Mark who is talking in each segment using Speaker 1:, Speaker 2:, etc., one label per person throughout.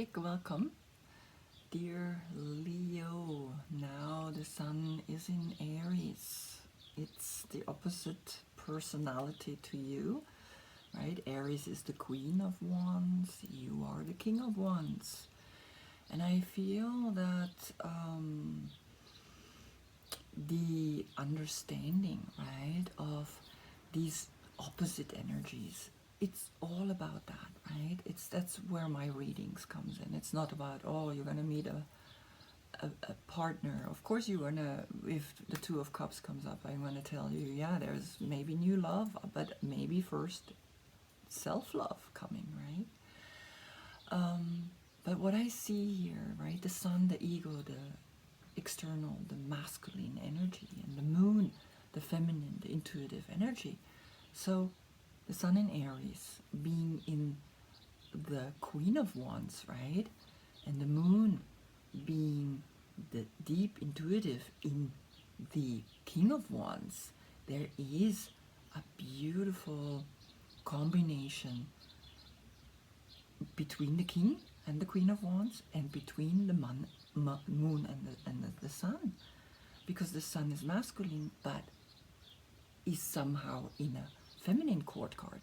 Speaker 1: big welcome, dear Leo. Now the sun is in Aries. It's the opposite personality to you, right? Aries is the Queen of Wands, you are the King of Wands. And I feel that the understanding, right, of these opposite energies, it's all about that, right? That's where my readings comes in. It's not about, oh, you're gonna meet a partner. Of course you're gonna, if the Two of Cups comes up, I'm gonna tell you, yeah, there's maybe new love, but maybe first self-love coming, right? But what I see here, right, the sun, the ego, the external, the masculine energy, and the moon, the feminine, the intuitive energy. So the sun in Aries being in the Queen of Wands, right? And the moon being the deep intuitive in the King of Wands, there is a beautiful combination between the King and the Queen of Wands and between the moon and the sun, because the sun is masculine but is somehow in a feminine court card,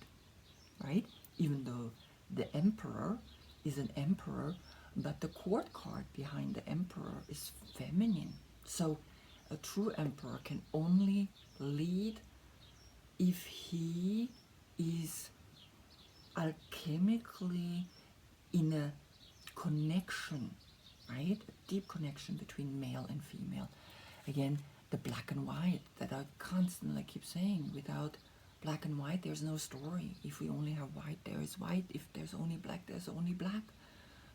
Speaker 1: right? Even though the emperor is an emperor, but the court card behind the emperor is feminine. So a true emperor can only lead if he is alchemically in a connection, right? A deep connection between male and female. Again, the black and white that I constantly keep saying, without black and white there's no story. If we only have white, there is white. If there's only black, there's only black.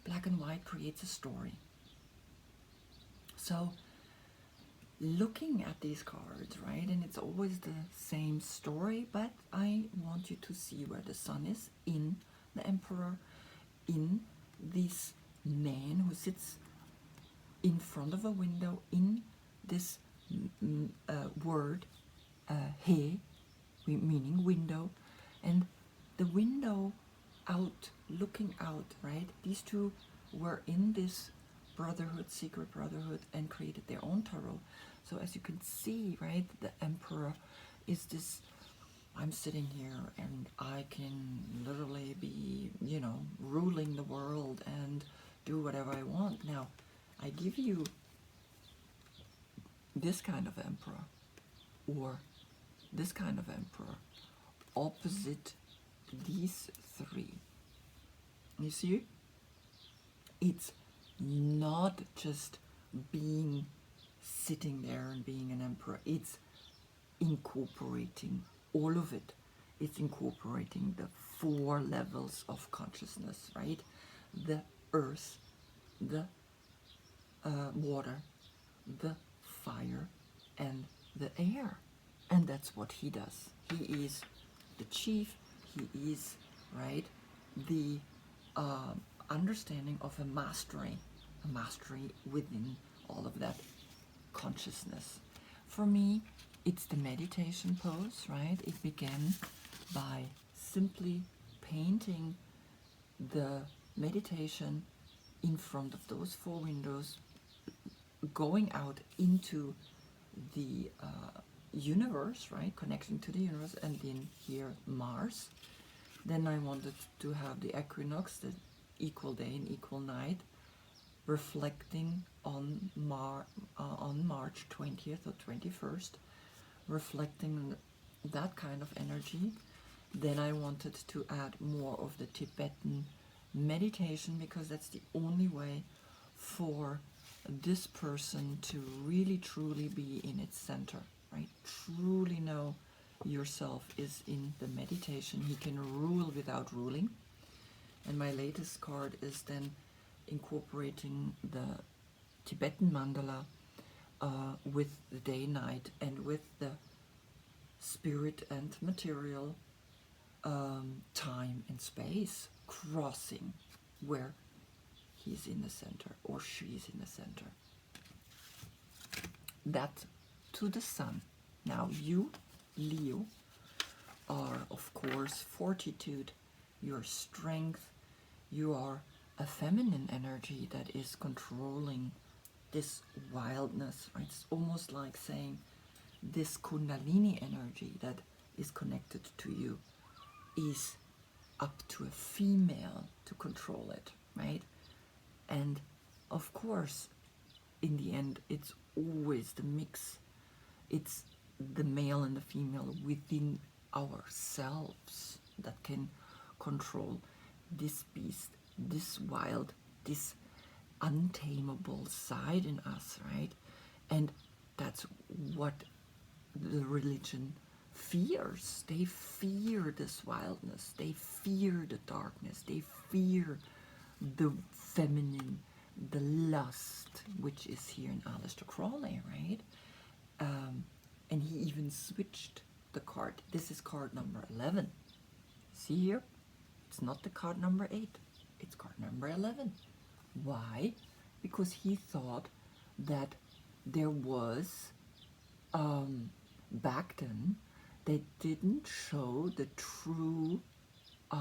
Speaker 1: Black and white creates a story. So looking at these cards, right, and it's always the same story, but I want you to see where the sun is in the emperor, in this man who sits in front of a window, in this word he, meaning window, and the window out, looking out, right? These two were in this brotherhood, secret brotherhood, and created their own tarot. So as you can see, right, the emperor is this, I'm sitting here and I can literally be, you know, ruling the world and do whatever I want. Now, I give you this kind of emperor or this kind of emperor opposite these three. You see? It's not just being sitting there and being an emperor. It's incorporating all of it. It's incorporating the 4 levels of consciousness, right? The earth, the water, the fire, and the air. And that's what he does. He is the chief. He is, right, the understanding of a mastery within all of that consciousness. For me, it's the meditation pose, right? It began by simply painting the meditation in front of those 4 windows, going out into the universe, right? Connecting to the universe, and then here Mars. Then I wanted to have the equinox, the equal day and equal night, reflecting on March 20th or 21st, reflecting that kind of energy. Then I wanted to add more of the Tibetan meditation, because that's the only way for this person to really truly be in its center, right? Truly know yourself is in the meditation. He can rule without ruling. And my latest card is then incorporating the Tibetan mandala with the day, night, and with the spirit and material, time and space crossing where he's in the center or she's in the center. That to the sun. Now you, Leo, are of course fortitude, your strength. You are a feminine energy that is controlling this wildness, right? It's almost like saying this kundalini energy that is connected to you is up to a female to control it, right? And of course, in the end, it's always the mix. It's the male and the female within ourselves that can control this beast, this wild, this untamable side in us, right? And that's what the religion fears. They fear this wildness, they fear the darkness, they fear the feminine, the lust, which is here in Aleister Crowley, right? And he even switched the card. This is card number 11. See here? It's not the card number 8. It's card number 11. Why? Because he thought that there was, back then, they didn't show the true, the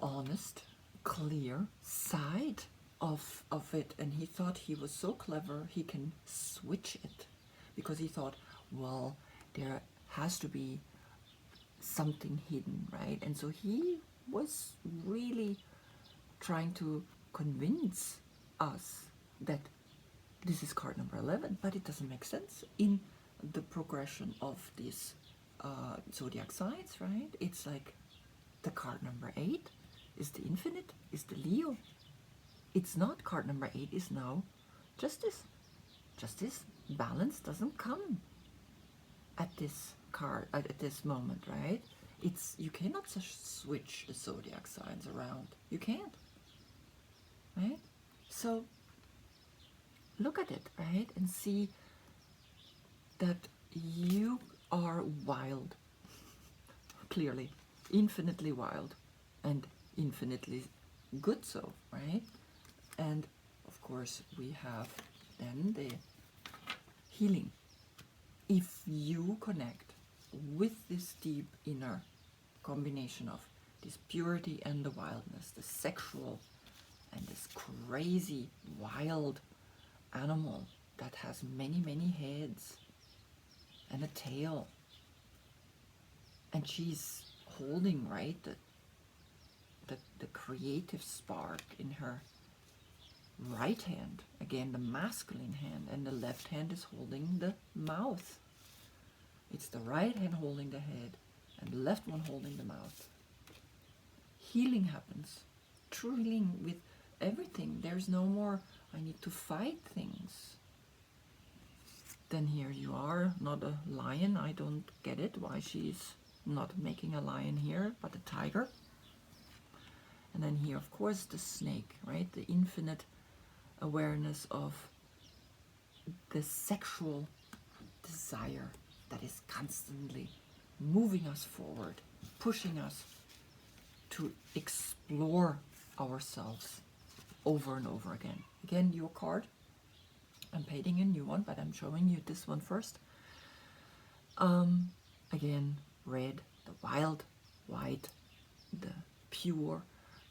Speaker 1: honest, clear side of it. And he thought he was so clever, he can switch it. Because he thought, well, there has to be something hidden, right? And so he was really trying to convince us that this is card number 11, but it doesn't make sense in the progression of these zodiac signs, right? It's like the card number 8 is the infinite, is the Leo. It's not card number 8 is now justice. Justice, balance doesn't come at this card, at this moment, right? It's, you cannot switch the zodiac signs around. You can't, right? So look at it, right? And see that you are wild, clearly, infinitely wild, and infinitely good so, right? And of course we have then the healing. If you connect with this deep inner combination of this purity and the wildness, the sexual and this crazy wild animal that has many, many heads and a tail, and she's holding, right, the creative spark in her right hand, again the masculine hand, and the left hand is holding the mouth. It's the right hand holding the head and the left one holding the mouth. Healing happens, true healing with everything. There's no more I need to fight things. Then here you are, not a lion. I don't get it why she's not making a lion here, but a tiger. And then here, of course, the snake, right? The infinite awareness of the sexual desire that is constantly moving us forward, pushing us to explore ourselves over and over again. Again, your card. I'm painting a new one, but I'm showing you this one first. Again, red, the wild, white, the pure,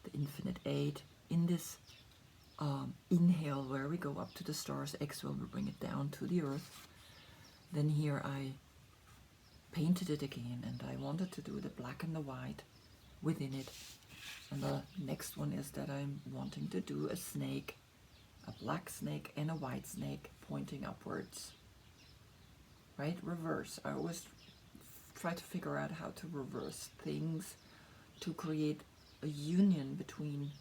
Speaker 1: the infinite 8. In this inhale where we go up to the stars, exhale we bring it down to the earth. Then here I painted it again, and I wanted to do the black and the white within it. And the next one is that I'm wanting to do a snake, a black snake and a white snake pointing upwards, right? Reverse. I always try to figure out how to reverse things to create a union between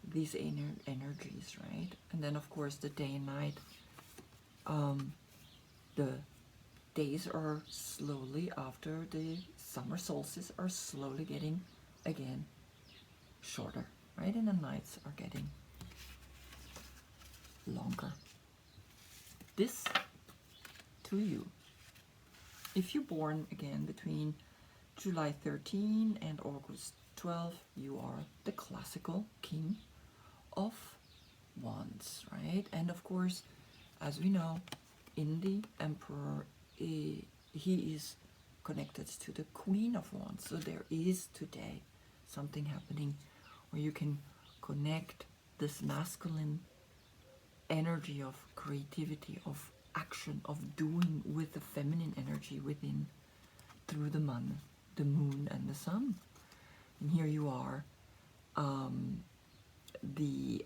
Speaker 1: these energies, right? And then of course the day and night, the days are slowly, after the summer solstice, are slowly getting again shorter, right? And the nights are getting longer. This to you. If you're born again between July 13 and August 12, you are the classical king of wands, right? And of course, as we know, in the emperor, he is connected to the queen of wands. So there is today something happening where you can connect this masculine energy of creativity, of action, of doing, with the feminine energy within, through the moon and the sun. And here you are, the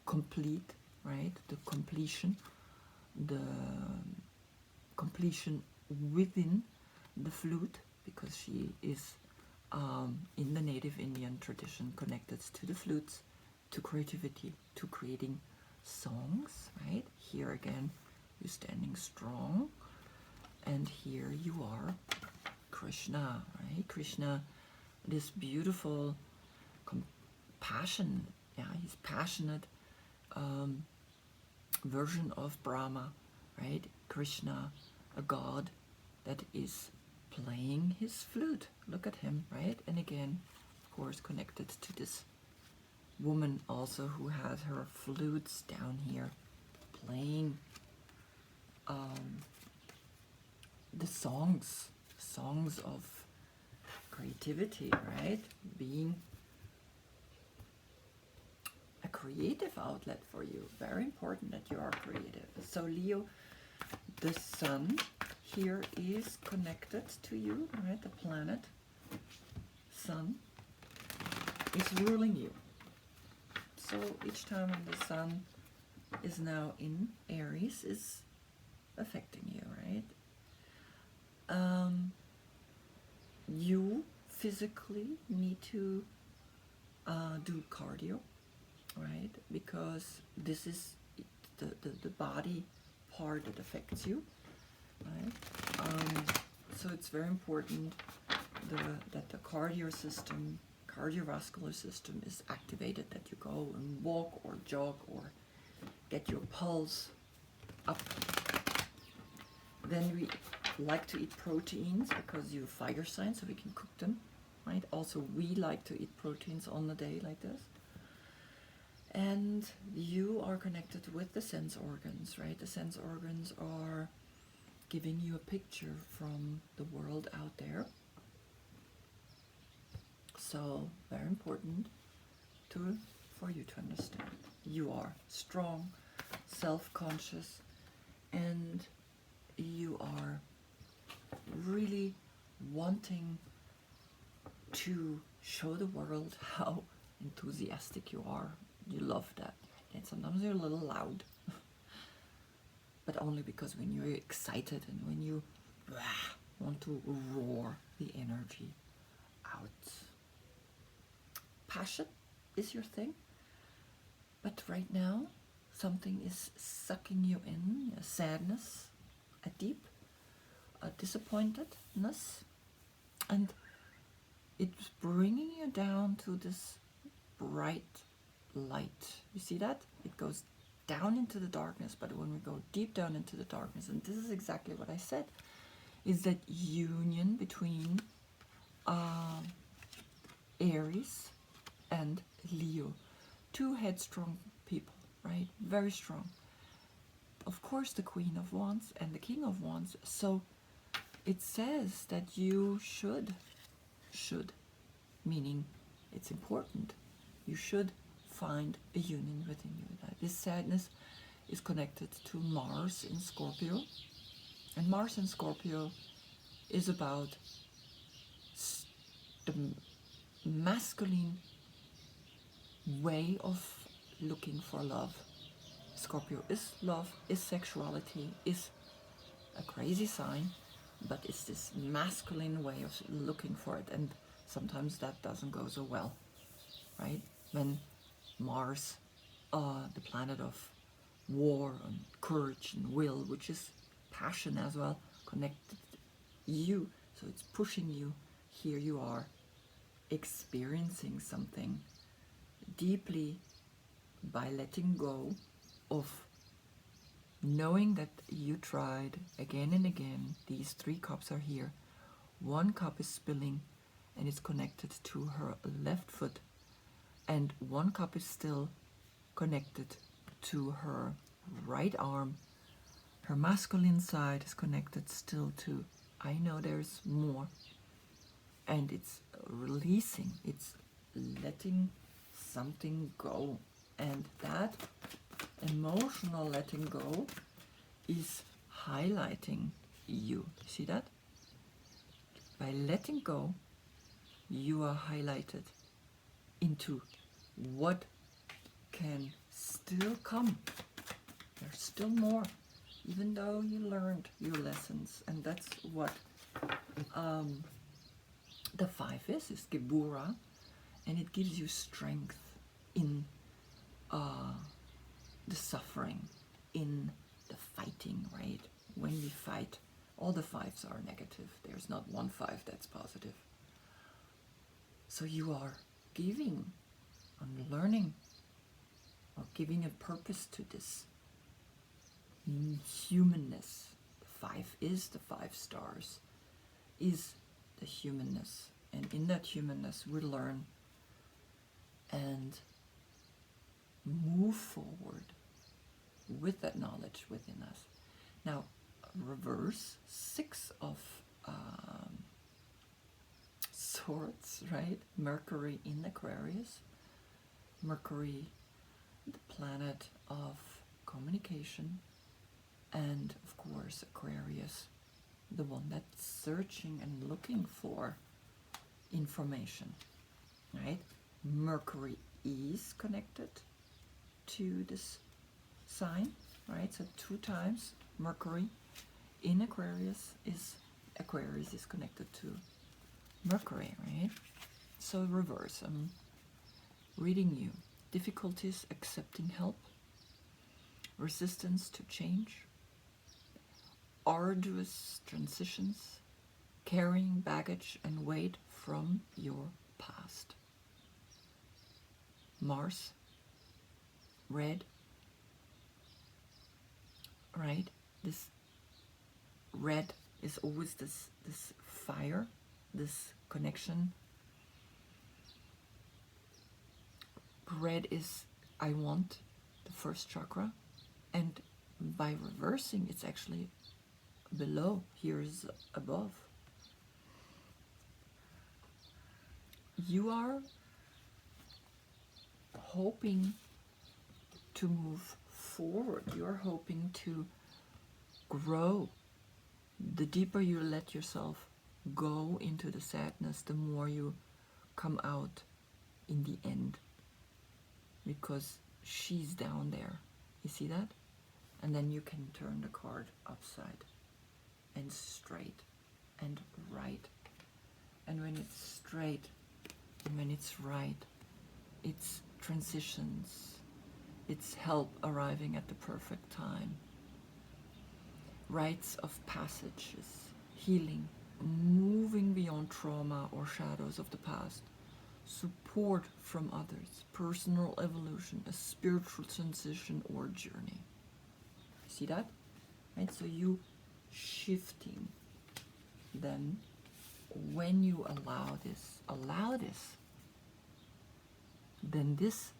Speaker 1: complete, right? The completion within the flute, because she is in the native Indian tradition connected to the flutes, to creativity, to creating songs, right? Here again, you're standing strong, and here you are, Krishna, right? Krishna, this beautiful compassion, yeah, he's passionate version of Brahma, right? Krishna, a god that is playing his flute. Look at him, right? And again, of course, connected to this woman also who has her flutes down here, playing the songs of creativity, right? Being a creative outlet for you. Very important that you are creative. So Leo, the sun here is connected to you, right? The planet sun is ruling you. So each time when the sun is now in Aries is affecting you, right? You physically need to do cardio, right? Because this is the body part that affects you, right? So it's very important that the cardiovascular system is activated, that you go and walk or jog or get your pulse up. Then we like to eat proteins because you're fire sign, so we can cook them, right? Also, we like to eat proteins on the day like this. And you are connected with the sense organs, right? The sense organs are giving you a picture from the world out there. So, very important for you to understand. You are strong, self-conscious, and you are really wanting to show the world how enthusiastic you are. You love that. And sometimes you're a little loud. But only because when you're excited and when you want to roar the energy out. Passion is your thing. But right now, something is sucking you in, a sadness, a deep disappointedness, and it's bringing you down to this bright light. You see that? It goes down into the darkness, but when we go deep down into the darkness, and this is exactly what I said, is that union between Aries and Leo. Two headstrong people, right? Very strong. Of course, the Queen of Wands and the King of Wands. So it says that you should, meaning it's important, you should find a union within you. This sadness is connected to Mars in Scorpio, and Mars in Scorpio is about the masculine way of looking for love. Scorpio is love, is sexuality, is a crazy sign, but it's this masculine way of looking for it, and sometimes that doesn't go so well, right? When Mars, the planet of war and courage and will, which is passion as well, connected you, so it's pushing you. Here you are experiencing something deeply by letting go of knowing that you tried again and again. These 3 cups are here. 1 cup is spilling and it's connected to her left foot, and 1 cup is still connected to her right arm. Her masculine side is connected still to, I know there's more, and it's releasing, it's letting something go. And that emotional letting go is highlighting you. See that? By letting go, you are highlighted into what can still come. There's still more, even though you learned your lessons. And that's what the 5 is Gebura, and it gives you strength in the suffering, in the fighting, right? When we fight, all the 5s are negative. There's not one 5 that's positive. So you are giving and learning, or giving a purpose to this humanness. The 5 is the 5 stars, is the humanness. And in that humanness we learn and move forward with that knowledge within us. Now, reverse 6 of swords, right? Mercury in Aquarius. Mercury, the planet of communication, and of course Aquarius, the one that's searching and looking for information, right? Mercury is connected to this sign, right? So 2 times Mercury in Aquarius is connected to Mercury, right? So reverse, I'm reading you. Difficulties accepting help, resistance to change, arduous transitions, carrying baggage and weight from your past. Mars, red, right? This red is always this fire, this connection. Red is I want, the first chakra, and by reversing it's actually below. Here is above. You are hoping to move forward. You're hoping to grow. The deeper you let yourself go into the sadness, the more you come out in the end, because she's down there. You see that? And then you can turn the card upside and straight and right. And when it's straight and when it's right, it's transitions, it's help arriving at the perfect time, rites of passages, healing, moving beyond trauma or shadows of the past, support from others, personal evolution, a spiritual transition or journey. See that? Right? So you shifting. Then when you allow this, then this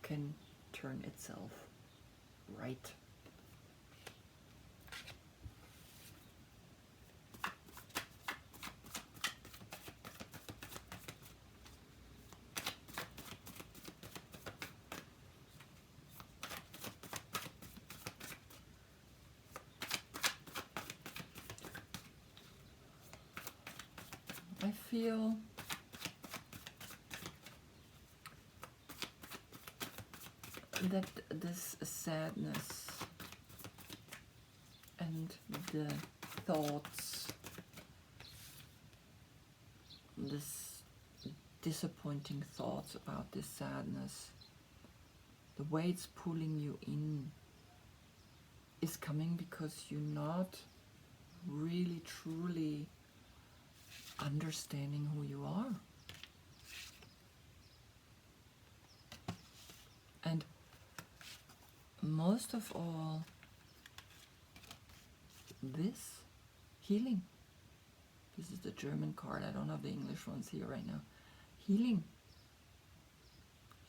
Speaker 1: can turn itself right. I feel that this sadness and the thoughts, this disappointing thoughts about this sadness, the way it's pulling you in is coming because you're not really truly understanding who you are. And most of all, this healing. This is the German card. I don't have the English ones here right now. Healing.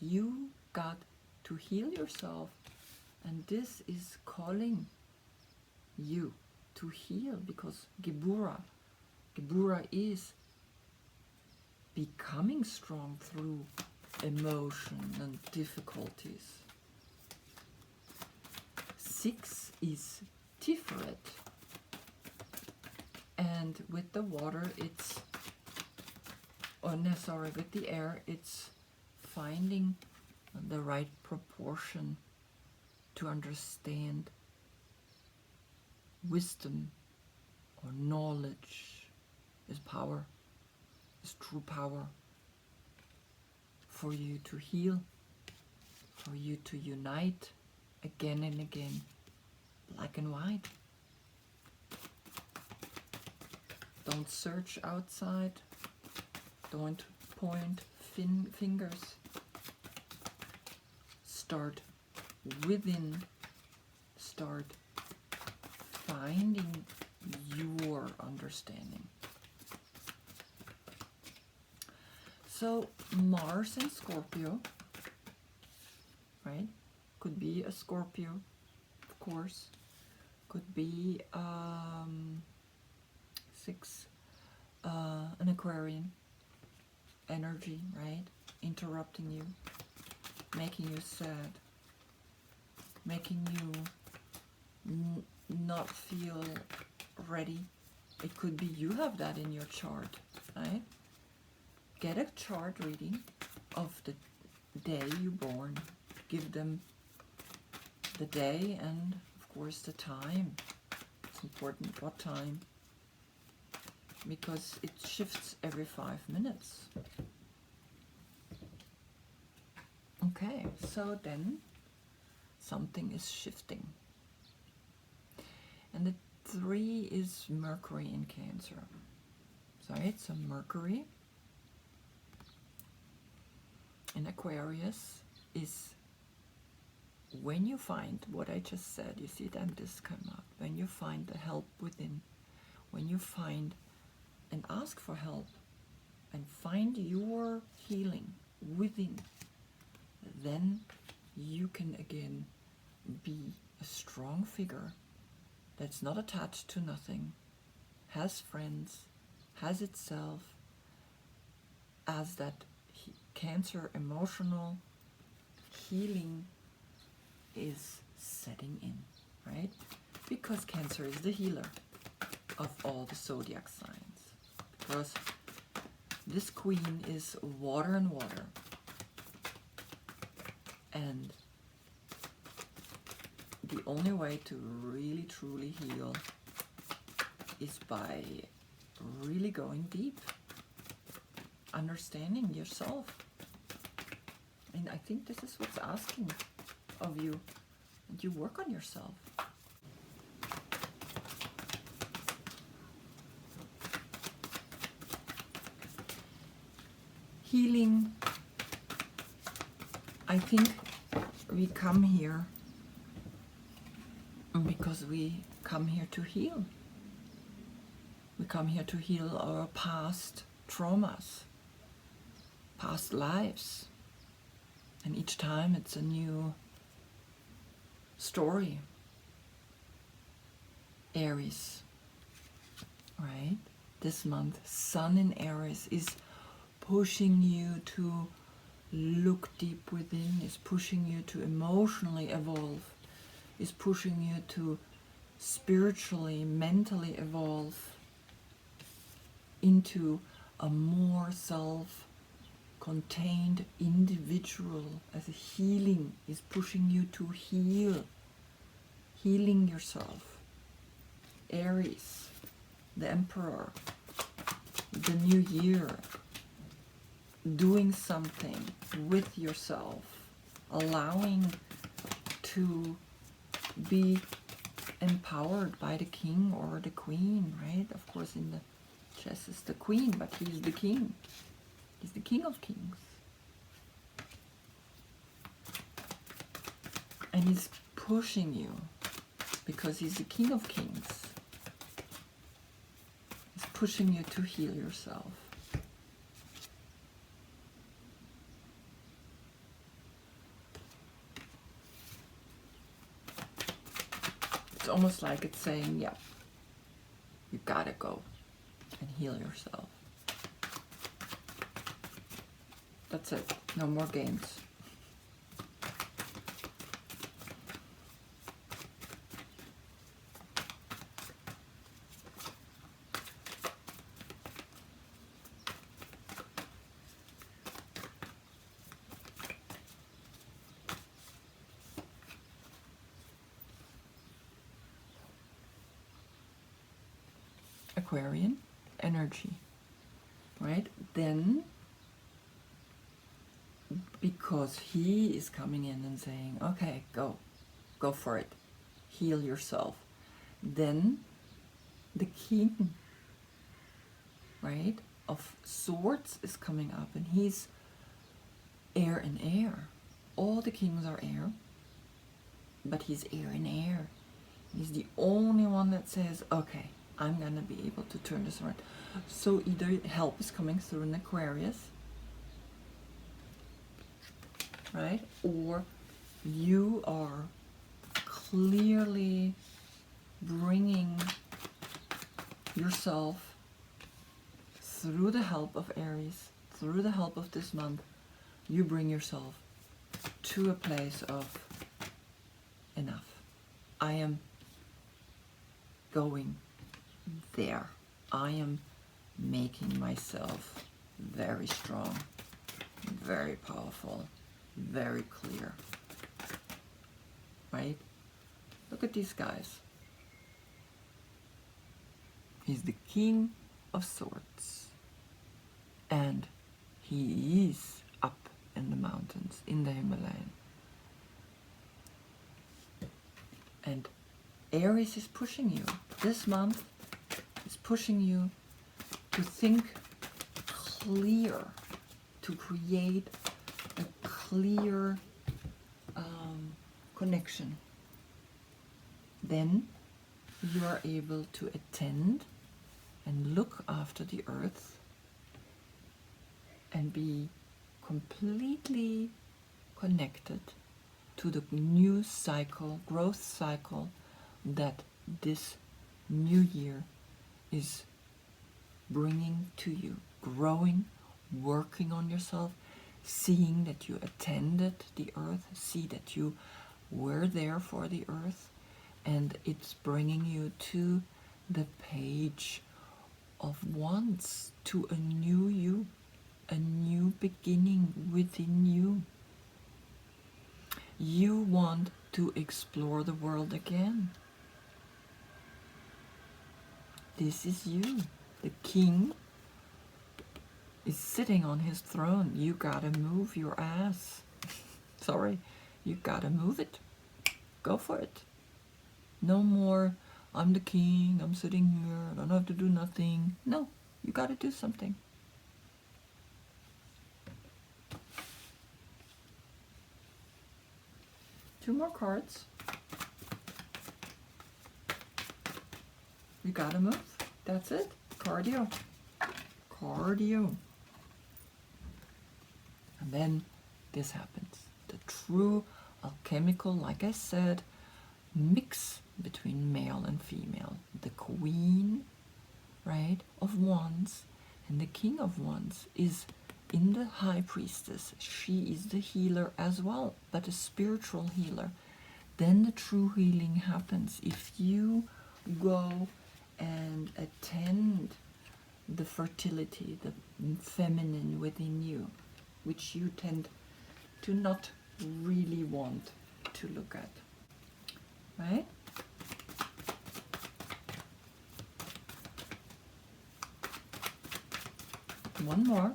Speaker 1: You got to heal yourself, and this is calling you to heal, because Gebura is becoming strong through emotion and difficulties. 6 is Tiferet, and with the water it's, oh no, sorry, with the air it's finding the right proportion to understand wisdom or knowledge is power, is true power for you to heal, for you to unite again and again, black and white. Don't search outside, don't point fingers. Start within, start finding your understanding. So Mars and Scorpio, right? Could be a Scorpio, of course. Could be 6, an Aquarian energy, right? Interrupting you, making you sad, making you not feel ready. It could be you have that in your chart, right? Get a chart reading of the day you're born. Give them the day and, of course, the time. It's important what time, because it shifts every 5 minutes. Okay, so then something is shifting. And the 3 is Mercury in Cancer. So it's a Mercury in Aquarius is when you find what I just said, you see then this come up, when you find the help within, when you find and ask for help and find your healing within, then you can again be a strong figure that's not attached to nothing, has friends, has itself, as that Cancer emotional healing is setting in, right? Because Cancer is the healer of all the zodiac signs. Because this queen is water and water. And the only way to really truly heal is by really going deep, understanding yourself. And I think this is what's asking of you, and you work on yourself. Healing, I think we come here because we come here to heal. We come here to heal our past traumas, past lives. And each time it's a new story. Aries, right? This month, Sun in Aries is pushing you to look deep within, is pushing you to emotionally evolve, is pushing you to spiritually, mentally evolve into a more self-contained individual, as a healing is pushing you to healing yourself. Aries, the Emperor, the new year, doing something with yourself, allowing to be empowered by the king or the queen, right? Of course, in the chess is the queen, but he's the king. He's the king of kings. And he's pushing you because he's the king of kings. He's pushing you to heal yourself. It's almost like it's saying, yeah, you gotta go and heal yourself. That's it. No more games. Aquarian energy, right? Then, because he is coming in and saying, okay, go for it, heal yourself, then the king, right, of swords is coming up, and he's air and air. All the kings are air, but he's air and air. He's the only one that says, okay, I'm gonna be able to turn this around. So either help is coming through in Aquarius, right? Or you are clearly bringing yourself through the help of Aries, through the help of this month, you bring yourself to a place of enough. I am going there. I am making myself very strong, very powerful, very clear. Right? Look at these guys. He's the King of Swords. And he is up in the mountains, in the Himalayan. And Aries is pushing you. This month is pushing you to think clear, to create a clear connection. Then you are able to attend and look after the earth and be completely connected to the new cycle, growth cycle that this new year is bringing to you. Growing, working on yourself, seeing that you attended the earth, see that you were there for the earth, and it's bringing you to the page of wands, to a new you, a new beginning within you. You want to explore the world again. This is you. The king is sitting on his throne. You gotta move your ass. Sorry, you gotta move it. Go for it. No more, I'm the king, I'm sitting here, I don't have to do nothing. No, you gotta do something. Two more cards. You gotta move. That's it. Cardio. Cardio. And then this happens. The true alchemical, like I said, mix between male and female. The queen, right, of wands and the king of wands is in the high priestess. She is the healer as well, but a spiritual healer. Then the true healing happens if you go and attend the fertility, the feminine within you, which you tend to not really want to look at, right? One more.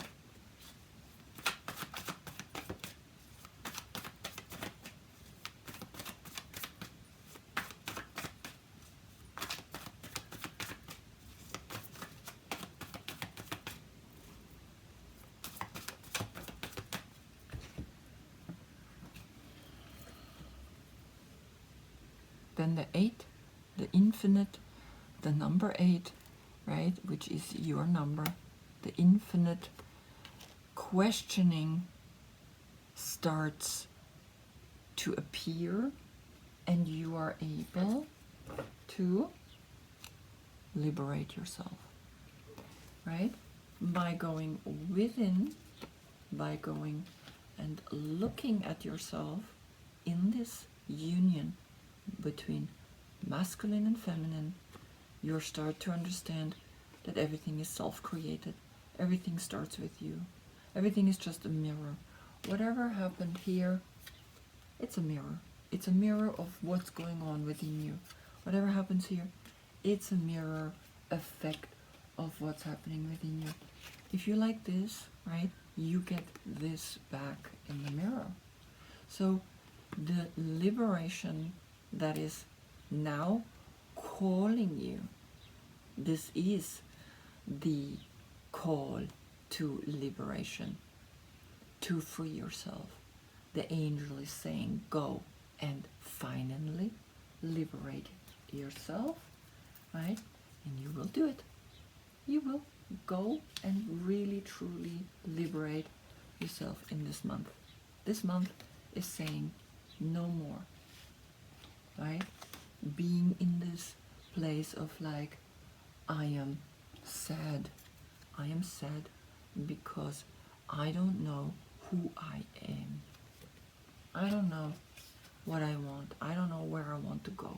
Speaker 1: Then the 8, the infinite, the number 8, right, which is your number, the infinite questioning starts to appear, and you are able to liberate yourself, right, by going within by going and looking at yourself in this union between masculine and feminine. You'll start to understand that everything is self-created. Everything starts with you. Everything is just a mirror. Whatever happened here, it's a mirror. It's a mirror of what's going on within you. Whatever happens here, it's a mirror effect of what's happening within you. If you like this, right, you get this back in the mirror. So the liberation that is now calling you, this is the call to liberation, to free yourself. The angel is saying, go and finally liberate yourself, right? And you will do it. You will go and really, truly liberate yourself in this month. This month is saying no more, right? Being in this place of like, I am sad. I am sad because I don't know who I am. I don't know what I want. I don't know where I want to go,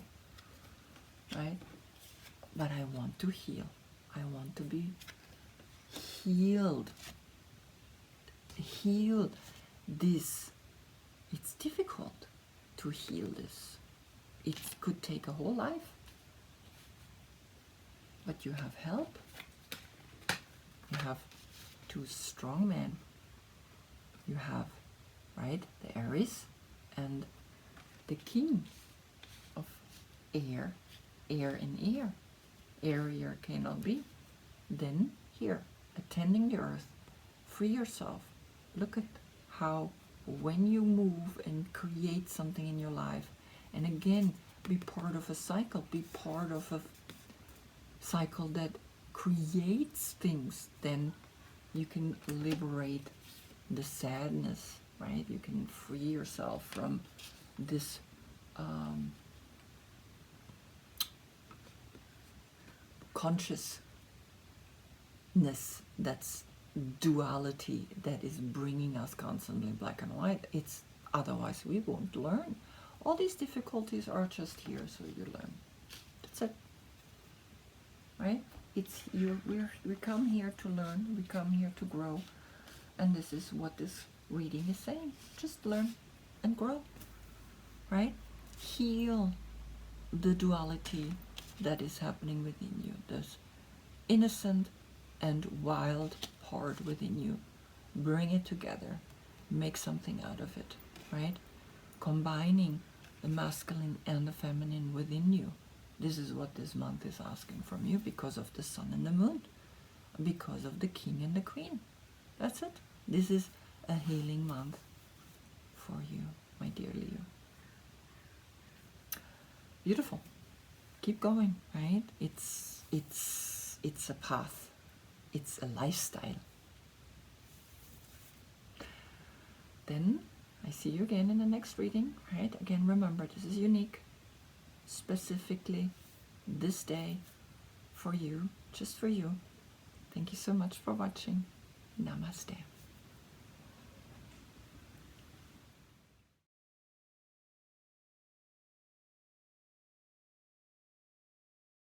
Speaker 1: right? But I want to heal. I want to be healed. Heal this. It's difficult to heal this. It could take a whole life. But you have help. You have two strong men. You have, right, the Aries and the king of air. Air in air. Airier cannot be. Then here, attending the earth, free yourself. Look at how when you move and create something in your life, and again, be part of a cycle, be part of a cycle that creates things, then you can liberate the sadness, right? You can free yourself from this consciousness that's duality that is bringing us constantly black and white. It's otherwise we won't learn. All these difficulties are just here so you learn. That's it, right? It's we come here to learn, we come here to grow, and this is what this reading is saying. Just learn and grow, right? Heal the duality that is happening within you, this innocent and wild part within you. Bring it together, make something out of it, right? Combining the masculine and the feminine within you. This is what this month is asking from you because of the sun and the moon, because of the king and the queen. That's it. This is a healing month for you, my dear Leo. Beautiful. Keep going, right? It's a path. It's a lifestyle. Then I see you again in the next reading, right? Again, remember, this is unique, specifically this day for you, just for you. Thank you so much for watching. Namaste.